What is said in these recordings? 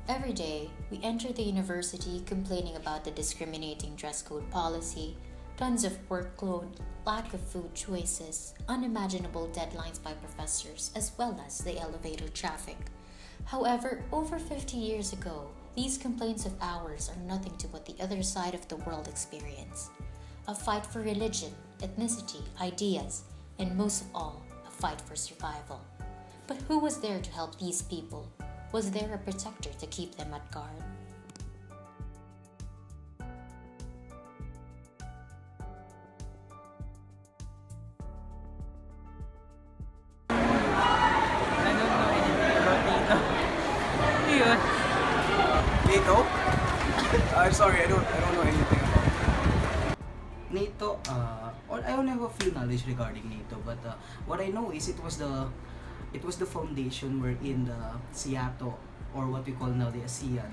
Every day, we enter the university complaining about the discriminating dress code policy, tons of workload, lack of food choices, unimaginable deadlines by professors, as well as the elevator traffic. However, over 50 years ago, these complaints of ours are nothing to what the other side of the world experienced. A fight for religion, ethnicity, ideas, and most of all, a fight for survival. But who was there to help these people? Was there a protector to keep them at guard? I don't know anything about NATO. Yun. NATO? I'm sorry, I don't know anything about it. NATO, I only have a few knowledge regarding NATO, but what I know is it was the foundation wherein the SEATO, or what we call now the ASEAN,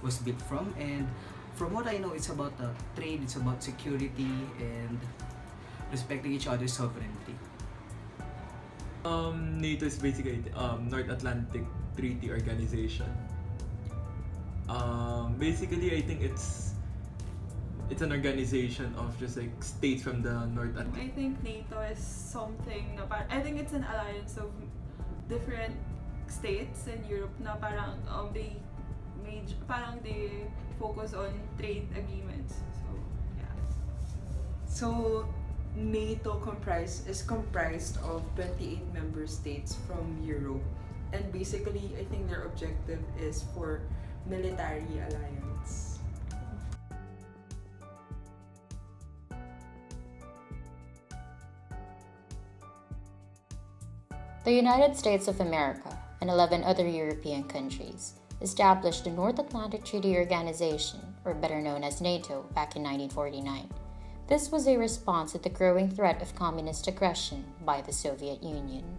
was built from. And from what I know, it's about trade, it's about security, and respecting each other's sovereignty. NATO is basically North Atlantic Treaty Organization. Basically, I think it's an organization of just like states from the North I Atlantic. think NATO is something na I think it's an alliance of different states in Europe na parang they focus on trade agreements. So yeah. So NATO is comprised of 28 member states from Europe, and basically I think their objective is for military alliance. The United States of America and 11 other European countries established the North Atlantic Treaty Organization, or better known as NATO, back in 1949. This was a response to the growing threat of communist aggression by the Soviet Union.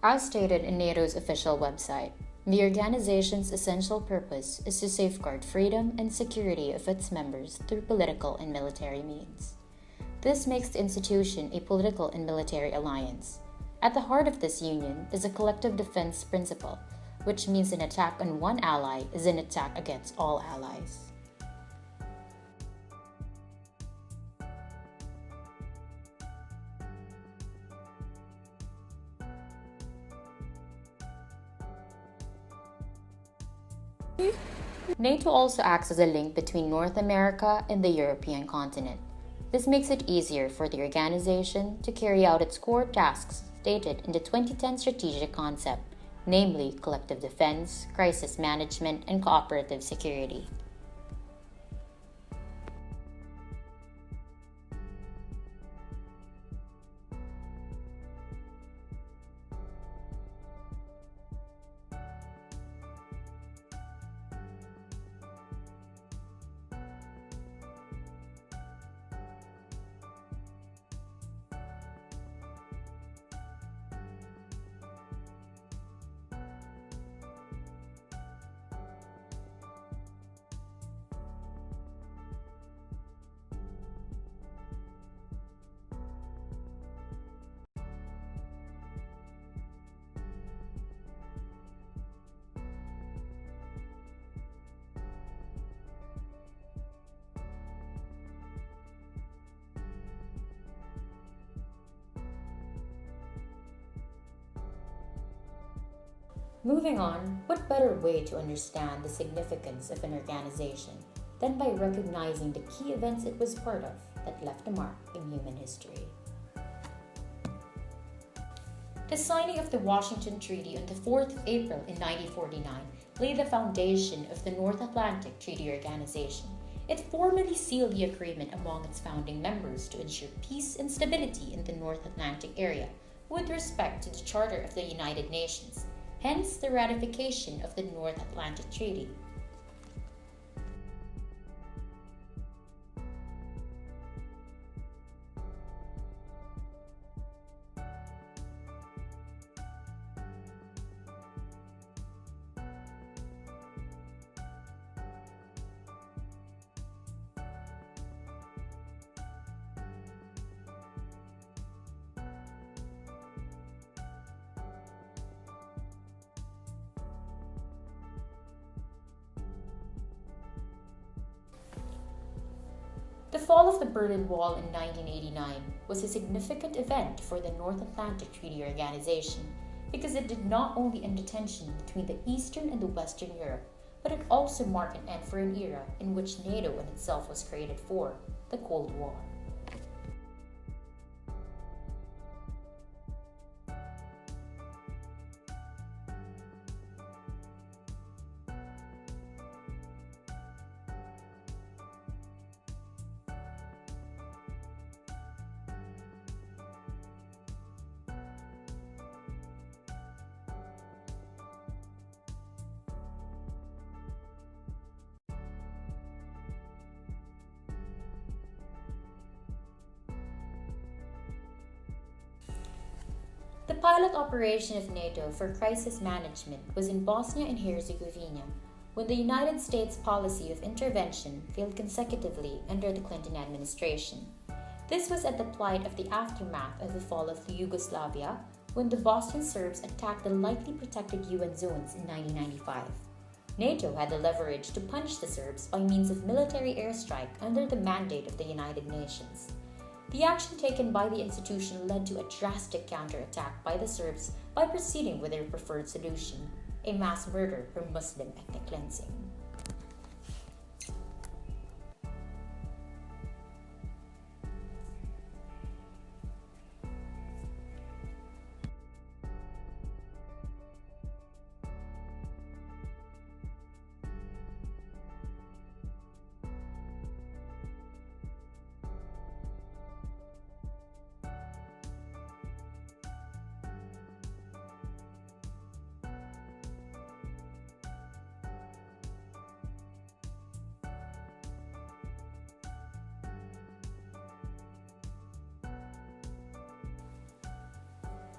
As stated in NATO's official website, the organization's essential purpose is to safeguard freedom and security of its members through political and military means. This makes the institution a political and military alliance. At the heart of this union is a collective defense principle, which means an attack on one ally is an attack against all allies. NATO also acts as a link between North America and the European continent. This makes it easier for the organization to carry out its core tasks stated in the 2010 strategic concept, namely collective defense, crisis management, and cooperative security. Moving on, what better way to understand the significance of an organization than by recognizing the key events it was part of that left a mark in human history? The signing of the Washington Treaty on the 4th of April in 1949 laid the foundation of the North Atlantic Treaty Organization. It formally sealed the agreement among its founding members to ensure peace and stability in the North Atlantic area with respect to the Charter of the United Nations, hence the ratification of the North Atlantic Treaty. The fall of the Berlin Wall in 1989 was a significant event for the North Atlantic Treaty Organization because it did not only end the tension between the Eastern and the Western Europe, but it also marked an end for an era in which NATO in itself was created for, the Cold War. The pilot operation of NATO for crisis management was in Bosnia and Herzegovina when the United States policy of intervention failed consecutively under the Clinton administration. This was at the plight of the aftermath of the fall of Yugoslavia when the Bosnian Serbs attacked the lightly protected UN zones in 1995. NATO had the leverage to punish the Serbs by means of military airstrike under the mandate of the United Nations. The action taken by the institution led to a drastic counterattack by the Serbs by proceeding with their preferred solution, a mass murder or Muslim ethnic cleansing.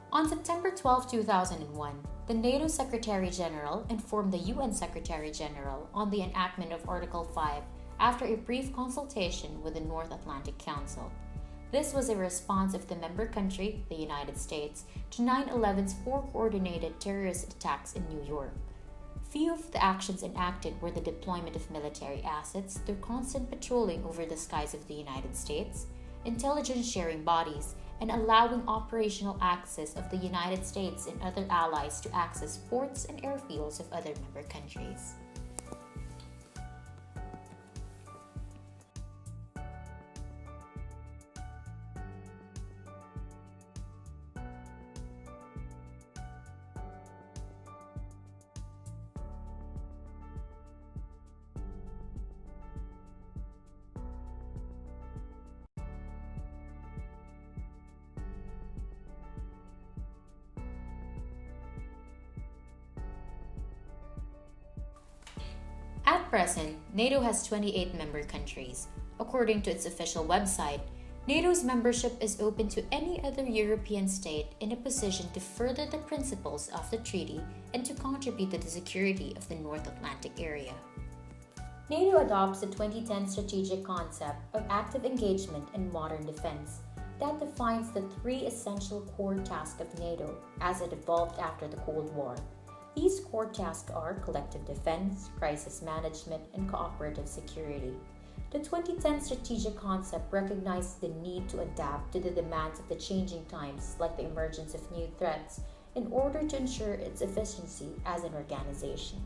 On September 12, 2001, the NATO Secretary-General informed the UN Secretary-General on the enactment of Article 5 after a brief consultation with the North Atlantic Council. This was a response of the member country, the United States, to 9/11's four coordinated terrorist attacks in New York. Few of the actions enacted were the deployment of military assets through constant patrolling over the skies of the United States, intelligence sharing bodies, and allowing operational access of the United States and other allies to access ports and airfields of other member countries. At present, NATO has 28 member countries. According to its official website, NATO's membership is open to any other European state in a position to further the principles of the treaty and to contribute to the security of the North Atlantic area. NATO adopts the 2010 strategic concept of active engagement and modern defense that defines the three essential core tasks of NATO as it evolved after the Cold War. These core tasks are collective defense, crisis management, and cooperative security. The 2010 strategic concept recognizes the need to adapt to the demands of the changing times, like the emergence of new threats, in order to ensure its efficiency as an organization.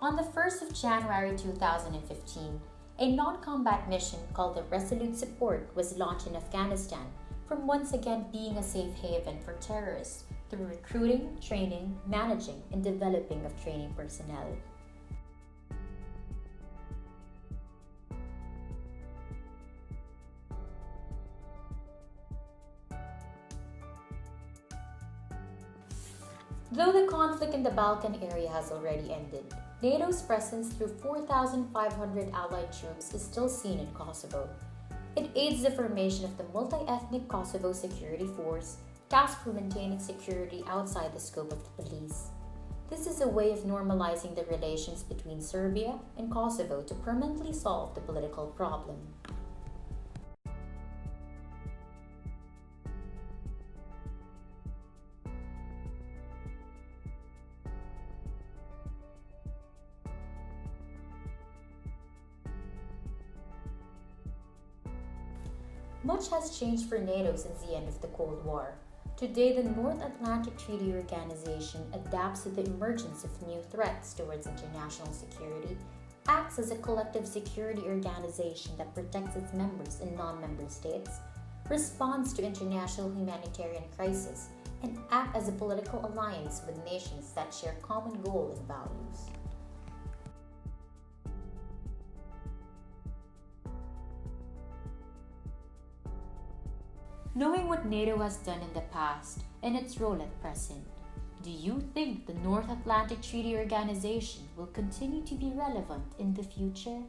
On the 1st of January 2015, a non-combat mission called the Resolute Support was launched in Afghanistan from once again being a safe haven for terrorists through recruiting, training, managing, and developing of training personnel. Though the conflict in the Balkan area has already ended, NATO's presence through 4,500 allied troops is still seen in Kosovo. It aids the formation of the multi-ethnic Kosovo Security Force, tasked for maintaining security outside the scope of the police. This is a way of normalizing the relations between Serbia and Kosovo to permanently solve the political problem. Much has changed for NATO since the end of the Cold War. Today, the North Atlantic Treaty Organization adapts to the emergence of new threats towards international security, acts as a collective security organization that protects its members and non-member states, responds to international humanitarian crises, and acts as a political alliance with nations that share common goals and values. Knowing what NATO has done in the past and its role at present, do you think the North Atlantic Treaty Organization will continue to be relevant in the future?